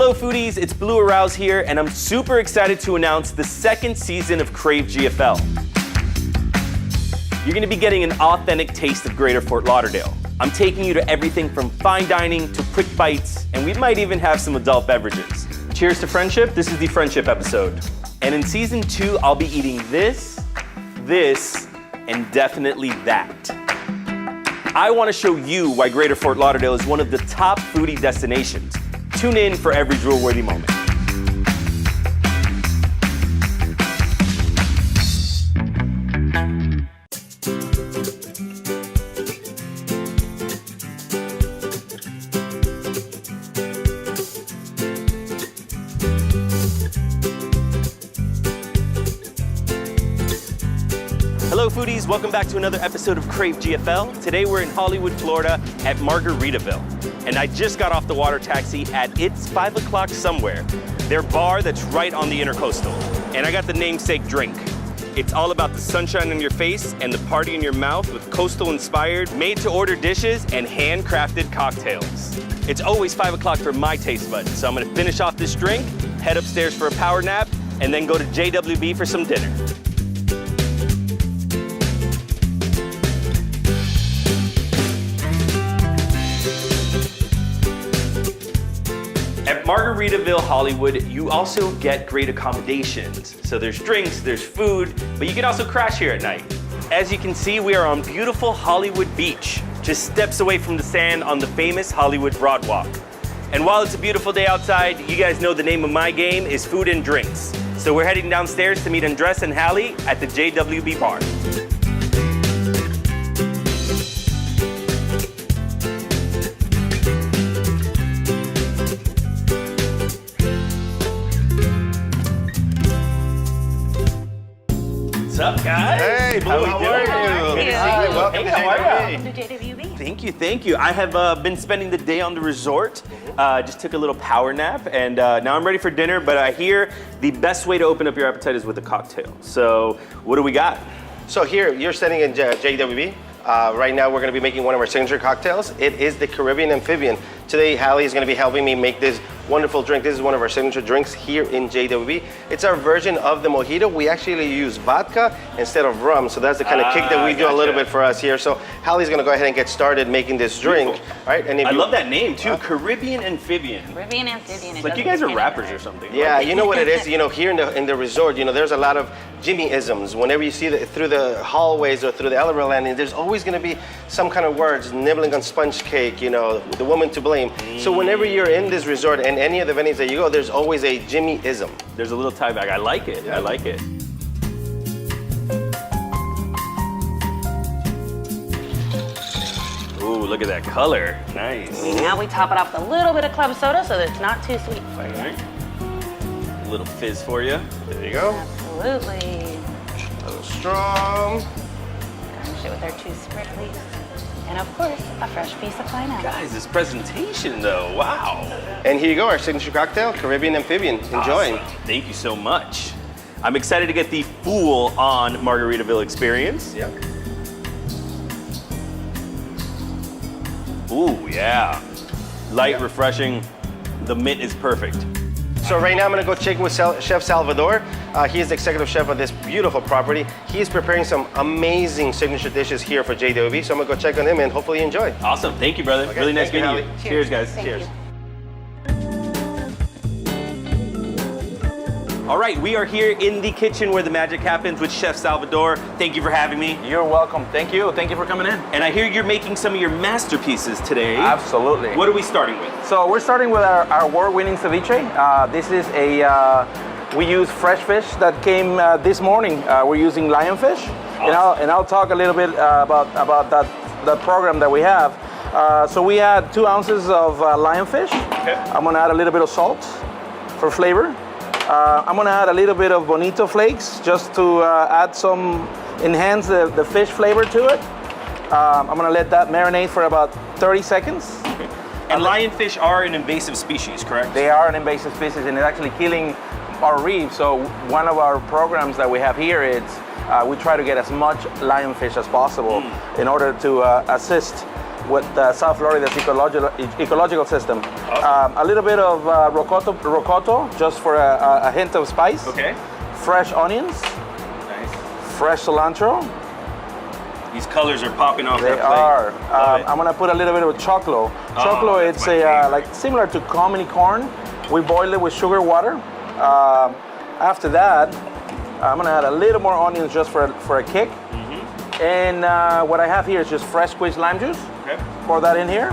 Hello foodies, it's Blue Arouse here, and I'm super excited to announce the second season of Crave GFL. You're gonna be getting an authentic taste of Greater Fort Lauderdale. I'm taking you to everything from fine dining to quick bites, and we might even have some adult beverages. Cheers to friendship, this is the friendship episode. And in season 2, I'll be eating this, and definitely that. I wanna show you why Greater Fort Lauderdale is one of the top foodie destinations. Tune in for every drool-worthy moment. Hello foodies, welcome back to another episode of Crave GFL. Today we're in Hollywood, Florida at Margaritaville. And I just got off the water taxi at It's 5 O'Clock Somewhere, their bar that's right on the Intercoastal. And I got the namesake drink. It's all about the sunshine on your face and the party in your mouth with coastal-inspired, made-to-order dishes and handcrafted cocktails. It's always 5 o'clock for my taste buds, so I'm gonna finish off this drink, head upstairs for a power nap, and then go to JWB for some dinner. At Margaritaville Hollywood, you also get great accommodations. So there's drinks, there's food, but you can also crash here at night. As you can see, we are on beautiful Hollywood Beach, just steps away from the sand on the famous Hollywood Broadwalk. And while it's a beautiful day outside, you guys know the name of my game is food and drinks. So we're heading downstairs to meet Andres and Hallie at the JWB bar. What's up, guys? Hey, Blue, how are you? Hi, welcome to JWB. Thank you. I have been spending the day on the resort. Just took a little power nap, and now I'm ready for dinner, but I hear the best way to open up your appetite is with a cocktail. So, what do we got? So here, you're standing in JWB. Right now, we're going to be making one of our signature cocktails. It is the Caribbean Amphibian. Today, Hallie is going to be helping me make this wonderful drink. This is one of our signature drinks here in JWB. It's our version of the mojito. We actually use vodka instead of rum, so that's the kind of kick that we do a little bit for us here. So Hallie's going to go ahead and get started making this drink. Beautiful. Right? And I love that name too, Caribbean Amphibian. Caribbean Amphibian. It's like you guys are rappers or something. Yeah, right? you know what it is. You know, here in the resort, you know, there's a lot of Jimmy-isms. Whenever you see through the hallways or through the elevator landing, there's always going to be some kind of words, nibbling on sponge cake, you know, the woman to blame. So whenever you're in this resort and any of the venues that you go, there's always a Jimmy-ism. There's a little tie back. I like it. Yeah. I like it. Ooh, look at that color. Nice. Now we top it off with a little bit of club soda so that it's not too sweet for you. All right. A little fizz for you. There you go. Absolutely. A little strong. Garnish it with our 2 sprinklies. And of course, a fresh piece of pineapple. Guys, this presentation though, wow. And here you go, our signature cocktail, Caribbean Amphibian. Enjoy. Awesome. Thank you so much. I'm excited to get the full-on Margaritaville experience. Yep. Ooh, yeah. Light, refreshing. The mint is perfect. So right now I'm gonna go check with Chef Salvador. He is the executive chef of this beautiful property. He is preparing some amazing signature dishes here for JWB. So I'm gonna go check on him and hopefully you enjoy. Awesome, thank you, brother. Okay, Really nice thank you, meeting you. Hallie. Cheers, guys. Thank Cheers. you. All right, we are here in the kitchen where the magic happens with Chef Salvador. Thank you for having me. You're welcome. Thank you. Thank you for coming in. And I hear you're making some of your masterpieces today. Absolutely. What are we starting with? So we're starting with our award-winning ceviche. This is we use fresh fish that came this morning. We're using lionfish. Awesome. And I'll talk a little bit about that program that we have. So we add 2 ounces of lionfish. Okay. I'm gonna add a little bit of salt for flavor. I'm gonna add a little bit of bonito flakes just to enhance the fish flavor to it. I'm gonna let that marinate for about 30 seconds. Okay. And lionfish are an invasive species, correct? They are an invasive species and it's actually killing our reef. So one of our programs that we have here is we try to get as much lionfish as possible in order to assist with South Florida's ecological system. Awesome. A little bit of rocoto, just for a hint of spice. Okay. Fresh onions, Nice. fresh cilantro. These colors are popping off They that plate. are. Love it. I'm gonna put a little bit of choclo. Choclo, that's it's my a favorite. like similar to comedy corn. We boil it with sugar water. After that, I'm gonna add a little more onions just for a kick. Mm-hmm. And what I have here is just fresh squeezed lime juice. Okay. Pour that in here.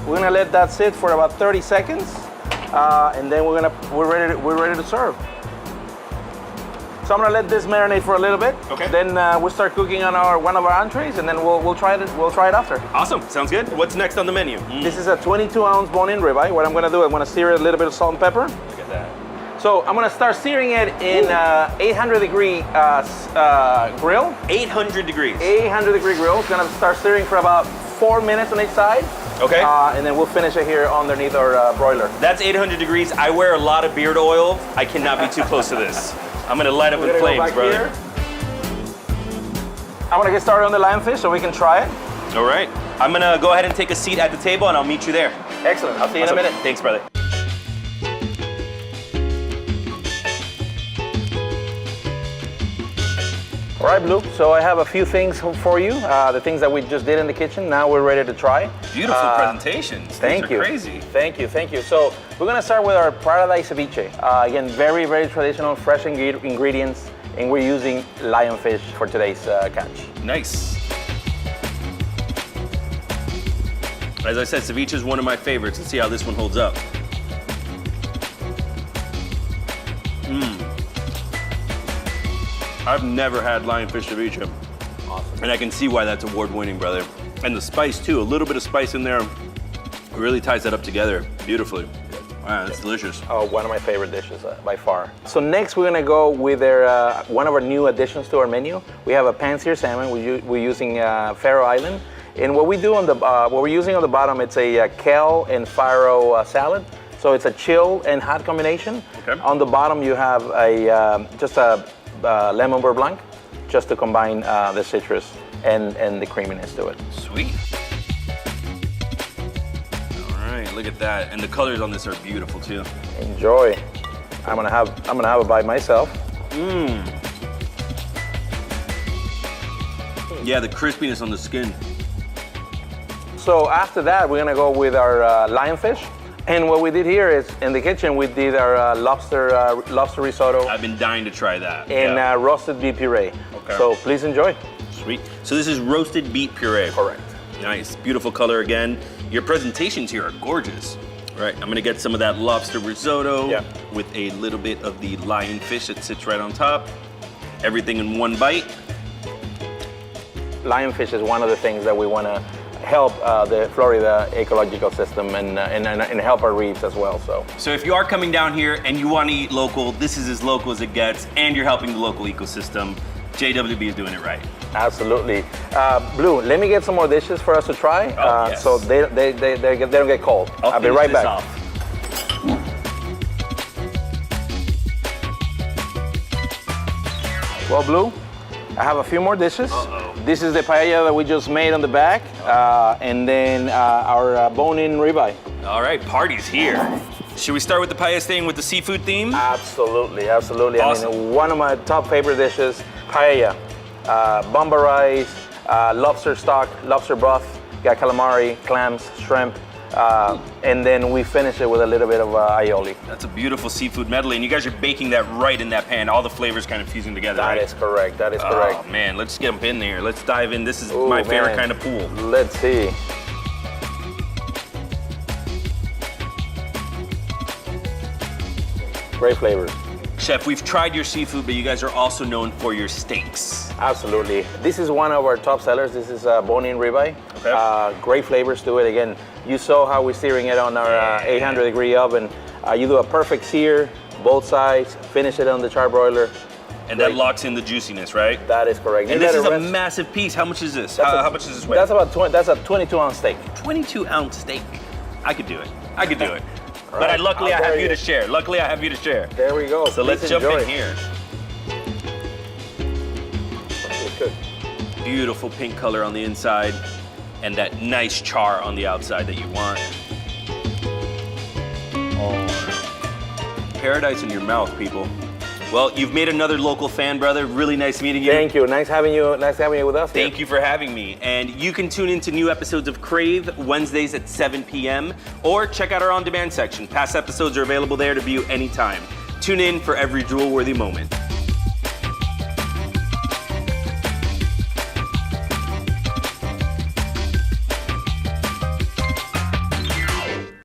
We're gonna let that sit for about 30 seconds, and then we're ready to serve. So I'm gonna let this marinate for a little bit. Okay. Then we'll start cooking on one of our entrees, and then we'll try it. We'll try it after. Awesome. Sounds good. What's next on the menu? This is a 22-ounce bone-in ribeye. What I'm gonna do, I'm gonna sear it a little bit of salt and pepper. Look at that. So I'm gonna start searing it in 800-degree grill. 800 degrees. 800-degree grill. It's gonna start searing for about 4 minutes on each side. Okay. And then we'll finish it here underneath our broiler. That's 800 degrees. I wear a lot of beard oil. I cannot be too close to this. I'm gonna light up We're in gonna go flames, back brother. here. I'm gonna get started on the lionfish so we can try it. All right. I'm gonna go ahead and take a seat at the table, and I'll meet you there. Excellent. I'll see you in a Awesome. minute. Thanks, brother. All right, Blue. So I have a few things for you. The things that we just did in the kitchen. Now we're ready to try. Beautiful presentations. Thank These you. are crazy. Thank you. Thank you. So we're gonna start with our paradise ceviche. Again, very, very traditional, fresh ingredients, and we're using lionfish for today's catch. Nice. As I said, ceviche is one of my favorites. Let's see how this one holds up. I've never had lionfish ceviche. Awesome. And I can see why that's award-winning, brother. And the spice too, a little bit of spice in there really ties that up together beautifully. Wow, that's delicious. Oh, one of my favorite dishes by far. So next we're gonna go with one of our new additions to our menu. We have a pan-seared salmon. We're using Faroe Island. And what we do on the what we're using on the bottom, it's a kale and Faroe salad. So it's a chill and hot combination. Okay. On the bottom you have just a lemon beurre blanc, just to combine the citrus and the creaminess to it. Sweet. All right, look at that. And the colors on this are beautiful too. Enjoy. I'm gonna have a bite myself. Yeah, the crispiness on the skin. So after that, we're gonna go with our lionfish. And what we did here is, in the kitchen, we did our lobster risotto I've been dying to try that. and Yeah. roasted beef puree. Okay. So please enjoy. Sweet. So this is roasted beet puree. Correct. Nice, beautiful color again. Your presentations here are gorgeous. All right, I'm gonna get some of that lobster risotto Yeah. with a little bit of the lionfish that sits right on top. Everything in one bite. Lionfish is one of the things that we wanna help the Florida ecological system and help our reefs as well. So if you are coming down here and you want to eat local, this is as local as it gets, and you're helping the local ecosystem. JWB is doing it right. Absolutely. Blue, let me get some more dishes for us to try, Yes. so they don't get cold. I'll be finish right this back. off. Well, Blue, I have a few more dishes. Uh-oh. This is the paella that we just made on the back, and then our bone-in ribeye. All right, party's here. Should we start with the paella staying with the seafood theme? Absolutely, absolutely. Awesome. I mean, one of my top favorite dishes, paella. Bomba rice, lobster stock, lobster broth, got calamari, clams, shrimp, and then we finish it with a little bit of aioli. That's a beautiful seafood medley, and you guys are baking that right in that pan. All the flavors kind of fusing together, That right? is correct, that is correct. Oh man, let's get in there. Let's dive in. This is Ooh, my favorite man. kind of pool. Let's see. Great flavors. Chef, we've tried your seafood, but you guys are also known for your steaks. Absolutely. This is one of our top sellers. This is bone-in ribeye. Okay. Great flavors to it. Again, you saw how we're searing it on our 800-degree oven. You do a perfect sear, both sides, finish it on the charbroiler. And that Right. locks in the juiciness, right? That is correct. And You this let is it a rest. massive piece. How much is this? That's How much does this weigh? That's a 22-ounce steak. 22-ounce steak. I could do it. I could do it. But right. luckily I I'll have dare you you. to share. Luckily I have you to share. There we go. So let's Please jump enjoy. in here. It's good. beautiful pink color on the inside and that nice char on the outside that you want. Oh, paradise in your mouth, people. Well, you've made another local fan, brother. Really nice meeting you. Thank you. Nice having you. Nice having you with us. Thank you for having me. And you can tune into new episodes of Crave Wednesdays at 7 p.m. or check out our on-demand section. Past episodes are available there to view anytime. Tune in for every jewel-worthy moment.